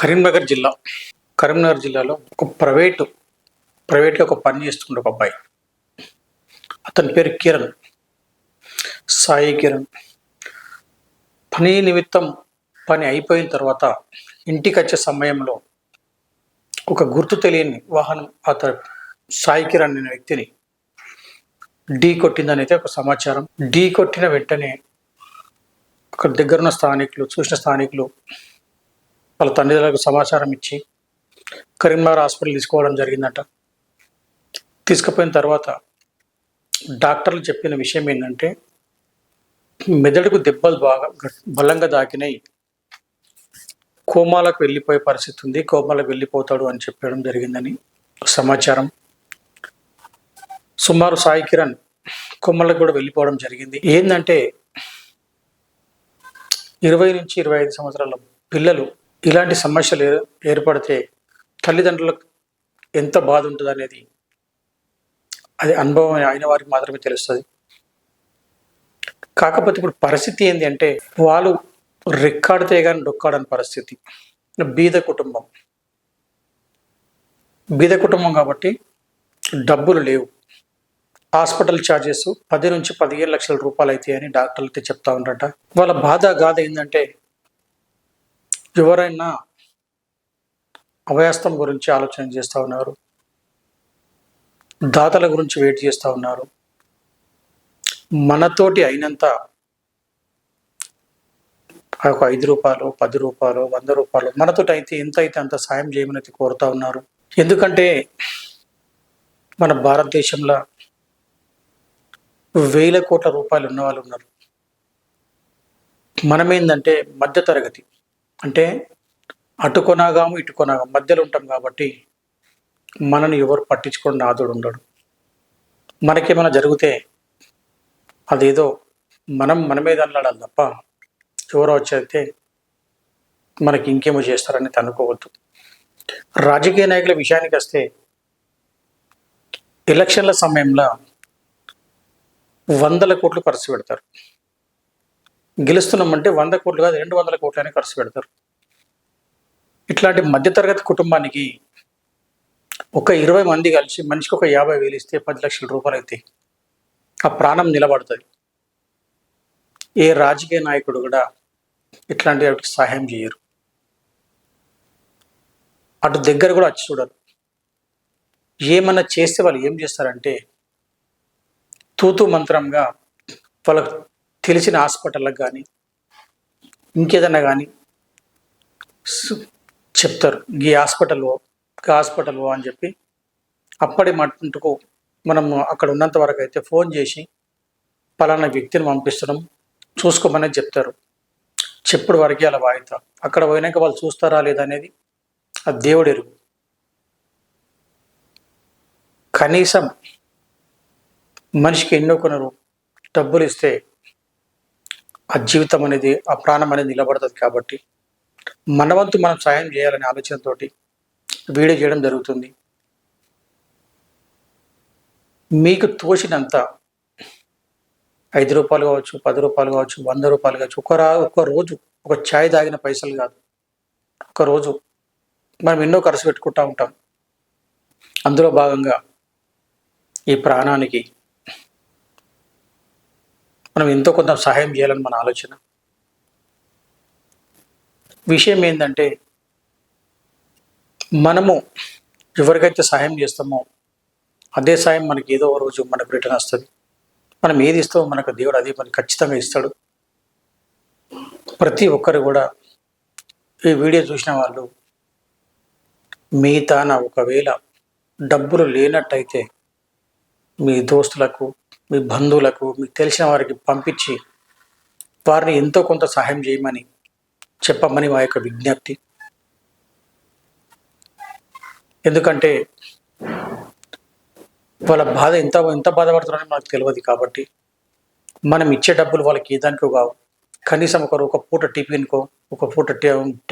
కరీంనగర్ జిల్లా కరీంనగర్ జిల్లాలో ఒక ప్రైవేట్గా ఒక పని చేస్తుండే ఒక అబ్బాయి. అతని పేరు కిరణ్, సాయి కిరణ్. పని నిమిత్తం పని అయిపోయిన తర్వాత ఇంటికి వచ్చే సమయంలో ఒక గుర్తు తెలియని వాహనం అతను సాయి కిరణ్ అనే వ్యక్తిని ఢీ కొట్టిందని అయితే ఒక సమాచారం. ఢీ కొట్టిన వెంటనే అక్కడ దగ్గరున్న చూసిన స్థానికులు వాళ్ళ తల్లిదండ్రులకు సమాచారం ఇచ్చి కరీంనగర్ హాస్పిటల్ తీసుకోవడం జరిగిందట. తీసుకుపోయిన తర్వాత డాక్టర్లు చెప్పిన విషయం ఏంటంటే మెదడుకు దెబ్బలు బాగా బలంగా దాకినాయి, కోమాలకు వెళ్ళిపోయే పరిస్థితి ఉంది, కోమాలకు వెళ్ళిపోతాడు అని చెప్పడం జరిగిందని సమాచారం. సుమారు సాయి కిరణ్ కోమాలకు కూడా వెళ్ళిపోవడం జరిగింది. ఏంటంటే 20 నుంచి 25 సంవత్సరాల పిల్లలు ఇలాంటి సమస్యలు ఏర్పడితే తల్లిదండ్రులకు ఎంత బాధ ఉంటుంది అనేది అది అనుభవం అయిన వారికి మాత్రమే తెలుస్తుంది. కాకపోతే ఇప్పుడు పరిస్థితి ఏంటి అంటే వాళ్ళు రెక్కాడితే కానీ డొక్కాడని పరిస్థితి. బీద కుటుంబం కాబట్టి డబ్బులు లేవు. హాస్పిటల్ ఛార్జెస్ 10 నుంచి 15 లక్షల రూపాయలు అవుతాయని డాక్టర్లు అయితే చెప్తా ఉంటారట. వాళ్ళ గాథ ఏంటంటే ఎవరైనా అభయాస్తం గురించి ఆలోచన చేస్తూ ఉన్నారు, దాతల గురించి వెయిట్ చేస్తూ ఉన్నారు. మనతోటి అయినంత ఒక 5 రూపాయలు, 10 రూపాయలు, 100 రూపాయలు మనతోటి అయితే ఎంత అయితే అంత సాయం చేయమని అయితే కోరుతూ ఉన్నారు. ఎందుకంటే మన భారతదేశంలో 1000 కోట్ల రూపాయలు ఉన్న వాళ్ళు ఉన్నారు. మనమేందంటే మధ్యతరగతి, అంటే అటు కొనాగాము ఇటు కొనాగాము మధ్యలో ఉంటాం కాబట్టి మనని ఎవరు పట్టించుకొని నాదుడు ఉండడు. మనకేమైనా జరిగితే అదేదో మనమే దానిలాడాలి తప్ప ఎవరో వచ్చేస్తే మనకి ఇంకేమో చేస్తారని అనుకోవద్దు. రాజకీయ నాయకుల విషయానికి వస్తే ఎలక్షన్ల సమయంలో 100 కోట్లు ఖర్చు పెడతారు. గెలుస్తున్నామంటే 100 కోట్లు కాదు 200 కోట్లని ఖర్చు పెడతారు. ఇట్లాంటి మధ్యతరగతి కుటుంబానికి ఒక 20 మంది కలిసి మనిషికి ఒక 50,000 ఇస్తే 10 లక్షల రూపాయలు అవుతాయి. ఆ ప్రాణం నిలబడుతుంది. ఏ రాజకీయ నాయకుడు కూడా ఇట్లాంటి వాటికి సహాయం చేయరు. అటు దగ్గర కూడా వచ్చి చూడరు. ఏమన్నా చేస్తే వాళ్ళు ఏం చేస్తారంటే తూతు మంత్రంగా వాళ్ళకు తెలిసిన హాస్పిటల్లకు కానీ ఇంకేదన్నా కానీ చెప్తారు, ఈ హాస్పిటల్ అని చెప్పి అప్పటి మట్టుకు మనం అక్కడ ఉన్నంత వరకు అయితే ఫోన్ చేసి పలానా వ్యక్తిని పంపిస్తున్నాం చూసుకోమని చెప్తారు. చెప్పుడు వరకే అలా వాయితా. అక్కడ పోయినాక వాళ్ళు చూస్తారా లేదా అనేది అది దేవుడు ఎరుగు. కనీసం మనిషికి ఎన్నో కొనరు డబ్బులు ఇస్తే ఆ జీవితం అనేది, ఆ ప్రాణం అనేది నిలబడుతుంది. కాబట్టి మన వంతు మనం సాయం చేయాలనే ఆలోచనతో వీడియో చేయడం జరుగుతుంది. మీకు తోచినంత 5 రూపాయలు కావచ్చు, 10 రూపాయలు కావచ్చు, 100 రూపాయలు కావచ్చు, ఒక రోజు ఒక ఛాయ్ తాగిన పైసలు కాదు, ఒక రోజు మనం ఎన్నో ఖర్చు పెట్టుకుంటూ ఉంటాం. అందులో భాగంగా ఈ ప్రాణానికి మనం ఎంతో కొంత సహాయం చేయాలని మన ఆలోచన. విషయం ఏంటంటే మనము ఎవరికైతే సహాయం చేస్తామో అదే సాయం మనకి ఏదో ఒక రోజు మనకు రిటర్న్ వస్తుంది. మనం ఏది ఇస్తామో మనకు దేవుడు అదే మనకి ఖచ్చితంగా ఇస్తాడు. ప్రతి ఒక్కరు కూడా ఈ వీడియో చూసిన వాళ్ళు మిగతాన ఒకవేళ డబ్బులు లేనట్టయితే మీ దోస్తులకు, మీ బంధువులకు, మీకు తెలిసిన వారికి పంపించి వారిని ఎంతో కొంత సహాయం చేయమని చెప్పమని మా యొక్క విజ్ఞప్తి. ఎందుకంటే వాళ్ళ బాధ ఎంత బాధపడుతున్నారని మనకు తెలియదు. కాబట్టి మనం ఇచ్చే డబ్బులు వాళ్ళకి ఏ దానికో కావు. కనీసం ఒక పూట టిఫిన్కో, ఒక పూట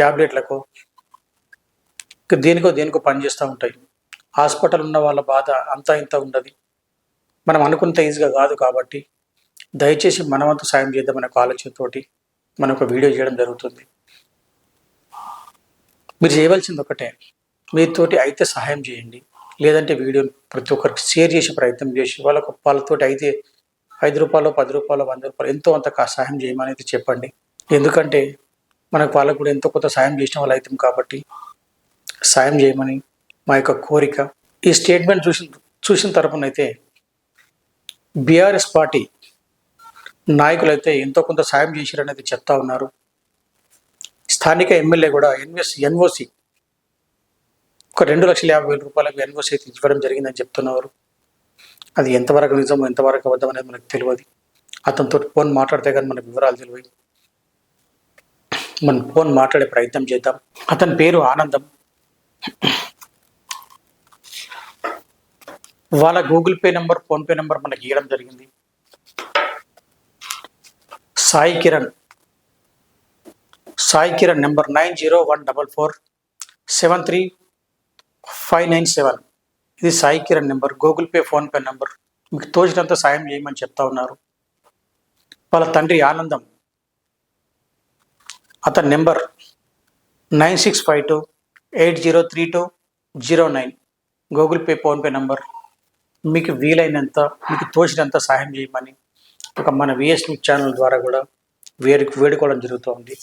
ట్యాబ్లెట్లకో, దేనికో పనిచేస్తూ ఉంటాయి. హాస్పిటల్ ఉన్న వాళ్ళ బాధ అంతా ఇంత ఉండదు. మనం అనుకున్నంత ఈజీగా కాదు. కాబట్టి దయచేసి మనవంతు సాయం చేద్దామనే ఆలోచనతోటి మనం ఒక వీడియో చేయడం జరుగుతుంది. మీరు చేయవలసింది ఒకటే, మీతోటి అయితే సహాయం చేయండి. లేదంటే వీడియోని ప్రతి ఒక్కరికి షేర్ చేసే ప్రయత్నం చేసి వాళ్ళతోటి అయితే రూ. 5, రూ. 10, రూ. 100 ఎంతో అంత సహాయం చేయమనేది చెప్పండి. ఎందుకంటే మనకు వాళ్ళకు కూడా ఎంతో కొంత సాయం చేసిన వాళ్ళు అవుతాం కాబట్టి సాయం చేయమని మా యొక్క కోరిక. ఈ స్టేట్మెంట్ చూసిన తరపునైతే బీఆర్ఎస్ పార్టీ నాయకులైతే ఎంతో కొంత సాయం చేశారనేది చెప్తా ఉన్నారు. స్థానిక ఎమ్మెల్యే కూడా ఎన్ఓసి ఒక 2,50,000 రూపాయలకు ఎన్ఓసి అయితే ఇవ్వడం జరిగిందని చెప్తున్నారు. అది ఎంతవరకు నిజం ఎంతవరకు అబద్ధం అనేది మనకు తెలియదు. అతనితో ఫోన్ మాట్లాడితే కానీ మనకు వివరాలు తెలియదు. మనం ఫోన్ మాట్లాడే ప్రయత్నం చేద్దాం. అతని పేరు ఆనందం. వాళ్ళ Google pay number, PhonePe number మనకి ఇవ్వడం జరిగింది. సాయి కిరణ్ నెంబర్ 9014473597. ఇది Sai Kiran number, Google pay, PhonePe number. మీకు తోచినంత సాయం చేయమని చెప్తా ఉన్నారు. వాళ్ళ తండ్రి ఆనందం, అతని number 9652803209. Google pay, PhonePe number. మీకు వీలైనంత, మీకు తోచినంత సహాయం చేయమని మన విఎస్ న్యూస్ ఛానల్ ద్వారా కూడా వేడుకోవడం జరుగుతుంది.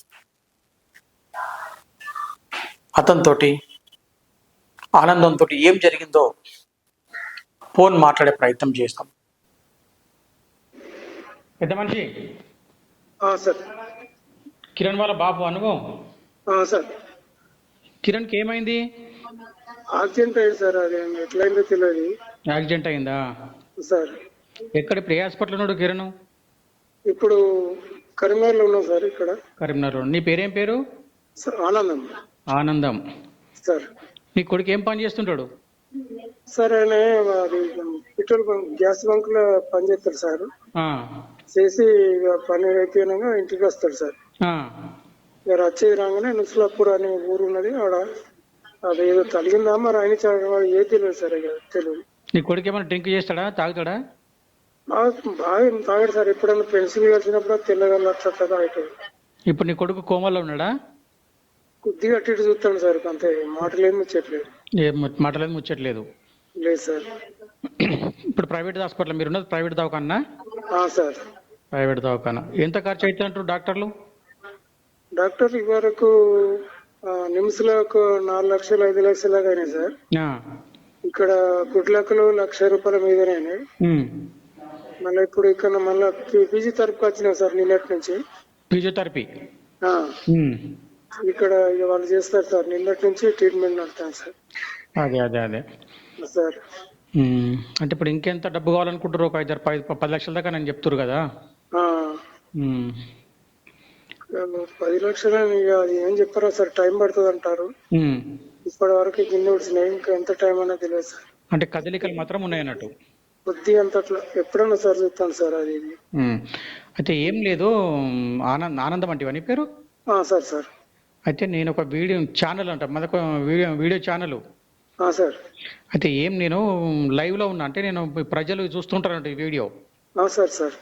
అతనితోటి ఆనందంతో ఏం జరిగిందో ఫోన్ మాట్లాడే ప్రయత్నం చేస్తాం. పెద్ద మనిషి సార్, కిరణ్ వాళ్ళ బాబు అనుభవం. సార్, కిరణ్కి ఏమైంది? యాక్సిడెంట్ అయింది సార్. అది ఎట్లయిందో తెలియదు. యాక్సిడెంట్ అయిందా సార్? ఎక్కడ? ఇప్పుడు ఏ హాస్పిటల్ ఉన్నాడు కిరణ్? ఇప్పుడు కరీంనగర్లో ఉన్నాం సార్. ఇక్కడ కరీంనగర్. నీ పేరేం పేరు? సార్ ఆనందం. ఆనందం సార్, నీ కొడుకు ఏం పని చేస్తుంటాడు? సార్ ఆయన అది పెట్రోల్ బంక్, గ్యాస్ బంక్ లో పని చేస్తాడు సార్. చేసి పని అయిపోయినాక ఇంటికి వస్తాడు సార్. మీరు వచ్చేది రాగానే నుస్లాపూర్ అనే ఊరు ఉన్నది, ఆడ అది ఏదో తగిలిందా మరి ఆయన ఏ తెలియదు సార్. ఇక తెలియదు. నీ కొడుకు ఏమైనా డ్రింక్ చేస్తాడా, తాగుతాడా? బాగా తాగాడు సార్. ఎప్పుడన్నా పెన్సిల్ కలిసినప్పుడు తెల్లగల అట్లా తాగుతాడు. ఇప్పుడు నీ కొడుకు కోమాలో ఉన్నాడా? కొద్దిగా అటు ఇటు చూస్తాడు సార్. అంతే, మాటలేమి ముచ్చట్లేదు. ఏం మాటలేదు, ముచ్చట్లేదు? లేదు సార్. ఇప్పుడు ప్రైవేట్ హాస్పిటల్ మీరు ఉన్నది? ప్రైవేట్ దవాఖానా? సార్, ప్రైవేట్ దవాఖానా. ఎంత ఖర్చు అవుతుందంటారు డాక్టర్లు? డాక్టర్ ఇవరకు నిమ్స్ లో ఒక 4 లక్షలు 5 లక్షలు దాకా అయినాయి సార్. ఇక్కడ గుడ్లకులు ₹1,00,000 మీదనే అయినాయి. మళ్ళీ ఇప్పుడు ఇక్కడ మళ్ళీ ఫిజియోథెరపీకి వచ్చినాం సార్ నిన్నటి నుంచి. ఫిజియోథెరపీ ఇక్కడ వాళ్ళు చేస్తారు సార్. నిన్నటి నుంచి ట్రీట్మెంట్ నడుస్తాను సార్. అదే అదే అదే సార్. అంటే ఇప్పుడు ఇంకెంత డబ్బు కావాలనుకుంటారు? ఒక 10 లక్షల దాకా నేను చెప్తారు కదా. 10 లక్షలు అది ఏం చెప్పారా సార్? టైం పడుతుంది అంటారు. ఇప్పటి వరకు గిన్నె ఉడిచినాయి. ఇంకా ఎంత టైం అన్నా తెలియదు సార్. అంటే కదలికలు మాత్రం ఉన్నాయి అన్నట్టు. కొద్ది అంత అట్లా ఎప్పుడన్నా సార్ చూస్తాను సార్. అది అయితే ఏం లేదు. ఆనందం అంటే అని పేరు? సార్. సార్, అయితే నేను ఒక వీడియో ఛానల్ అంట, మనకు వీడియో ఛానల్. సార్, అయితే నేను లైవ్ లో ఉన్నా, అంటే నేను ప్రజలు చూస్తుంటారంట ఈ వీడియో. సార్. సార్,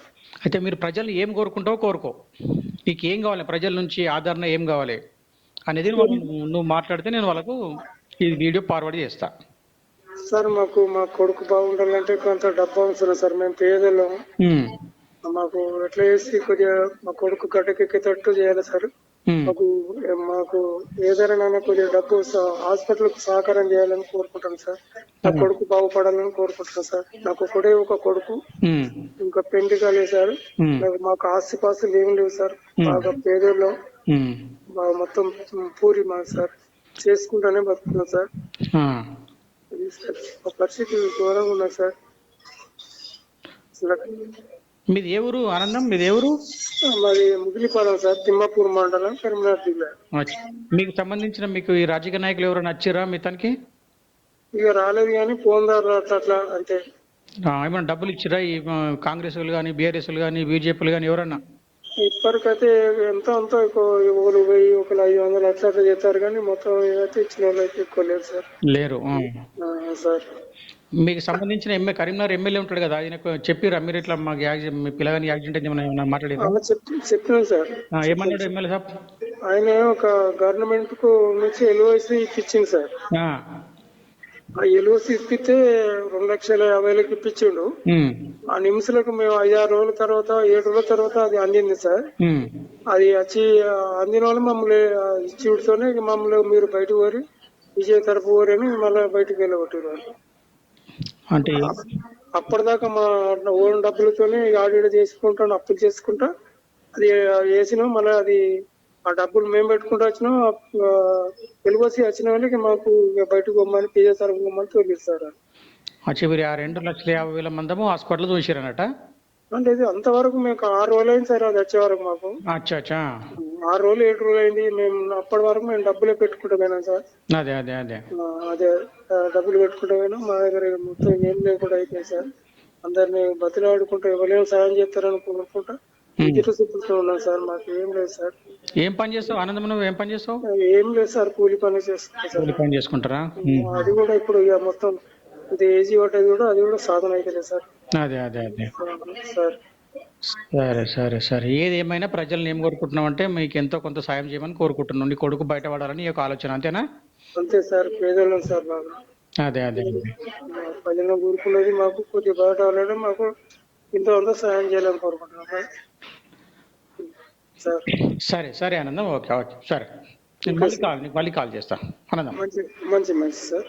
అయితే మీరు ప్రజలు ఏం కోరుకుంటావో కోరుకో. నీకు ఏం కావాలి, ప్రజల నుంచి ఆదరణ ఏం కావాలి అనేది నువ్వు మాట్లాడితే నేను వాళ్ళకు ఈ వీడియో ఫార్వర్డ్ చేస్తా. సార్, మా కొడుకు బాగుండాలంటే కొంత డబ్బు అవసరం సార్. మేము పేదలం. మాకు ఎట్లా చేసి కొద్దిగా మా కొడుకు గడ్డకెక్కేటట్టు చేయాలి సార్. మాకు ఏదైనా కొద్దిగా డబ్బు హాస్పిటల్ కు సహకారం చేయాలని కోరుకుంటాను సార్. నా కొడుకు బాగుపడాలని కోరుకుంటున్నాను సార్. నాకు ఒకటే ఒక కొడుకు, ఇంకా పెళ్లి కాలేదు సార్. మాకు ఆస్తిపాస్తులు ఏమి లేవు సార్. బాగా పేదోళ్ళం. బాగా మొత్తం పూరి మా సార్. చేసుకుంటానే బతుకున్నాం సార్. పరిస్థితి ఘోరంగా ఉన్నది సార్. మీది ఏ ఊరు ఆనందం? మీది ఏ ఊరు? మాది ముగిలిపాలెం సార్, తిమ్మాపూర్ మండలం, కరీంనగర్ జిల్లా. మీకు సంబంధించిన మీకు ఈ రాజకీయ నాయకులు ఎవరైనా వచ్చారా మీ తనకి? ఇక రాలేదు కానీ ఫోన్ ద్వారా అట్లా అంతే. ఏమైనా డబ్బులు ఇచ్చిరా ఈ కాంగ్రెస్ వాళ్ళు కానీ, బీఆర్ఎస్ వాళ్ళు కానీ, బీజేపీలు కానీ ఎవరన్నా? ఇప్పటికైతే ఎంత అంతా ఒకరు 1000 ఒకరు 500 అట్లా చేస్తారు కానీ మొత్తం అయితే ఇచ్చిన వాళ్ళు అయితే ఎక్కువ లేరు సార్. లేరు సార్. మీకు సంబంధించిన కరీంనగర్ ఎమ్మెల్యే ఉంటాడు కదా, ఆయన చెప్పిరా మీరు ఇట్లా మాకు మీ పిల్లగాని యాక్సిడెంట్ అయింది ఏమన్నా మాట్లాడారు? చెప్పినాం సార్. ఏమన్నాడు ఎమ్మెల్యే సార్? ఆయన ఒక గవర్నమెంట్ కు నుంచి ఎల్ఓసి ఇప్పించింది సార్. ఆ, ఆ ఎల్ఓసి ఇప్పితే 2,50,000 ఇప్పించిండు. ఉమ్, ఆ నిమిషాలకు మేము 5-6 రోజుల తర్వాత 7 రోజుల తర్వాత అది అందింది సార్. ఉమ్. అది వచ్చి అందిన వాళ్ళు మమ్మల్ని ఇచ్చితోనే మమ్మల్ని మీరు బయటకు పోరి, విజయ తరపు పోరి అని మళ్ళీ బయటకు వెళ్ళగొట్టారు వాళ్ళు. అంటే అప్పటిదాకా మా ఓన్ డబ్బులతోనే ఆడిట్ చేసుకుంటా అప్పులు చేసుకుంటా అది వేసినాం. మళ్ళీ అది ఆ డబ్బులు మేము పెట్టుకుంటూ వచ్చినాం. వెలుగొసి వచ్చిన వాళ్ళకి మాకు ఇక బయటకు పోమ్మని విజయ తరపు పోమ్మని తోలిస్తారు. చివరి ఆ 2,50,000 మందము హాస్పిటల్ చూసిరన్నట. అంటే ఇది అంతవరకు మేము 6 రోజులు అయింది సార్ అది వచ్చే వరకు మాకు. అచ్చా అచ్చా. 6 రోజులు 7 రోజులు అయింది. మేము అప్పటి వరకు మేము డబ్బులే పెట్టుకుంటాం సార్. అదే అదే అదే. అదే డబ్బులు పెట్టుకుంటా మా దగ్గర మొత్తం ఏం లేకుండా అయిపోయింది సార్. అందరినీ బతిలాడుకుంటూ ఎవరేం సాయం చేస్తారని కోరుకుంటా ఇద్దరు సిప్పులతో ఉన్నాం సార్. మాకు ఏం లేదు సార్. ఏం పని చేస్తావు ఆనందం, నువ్వు ఏం పని చేస్తావు? ఏం లేదు సార్, కూలి పని చేస్తాం సార్. కూలి పని చేసుకుంటారా? అది కూడా ఇప్పుడు ఇక మొత్తం ఇది ఏజీ పట్టేది కూడా అది కూడా సాధన అవుతుంది సార్. అదే అదే అదే. సార్ సరే సరే సరే. ఏది ఏమైనా ప్రజలను ఏం కోరుకుంటున్నావు అంటే మీకు ఎంతో కొంత సాయం చేయమని కోరుకుంటున్నాను. నీ కొడుకు బయటపడాలని ఈ యొక్క ఆలోచన, అంతేనా? అంతే సార్, పేదోళ్ళం సార్ బాగా. అదే అదే అదే. ప్రజలను కోరుకున్నది మాకు కొద్దిగా బయట వాళ్ళని మాకు ఇంత అంతా సాయం చేయాలని కోరుకుంటున్నాం సార్. సరే సరే ఆనందం, ఓకే ఓకే సరే. నేను మళ్ళీ కాల్ చేస్తాను ఆనందం. మంచి మంచి మంచి సార్.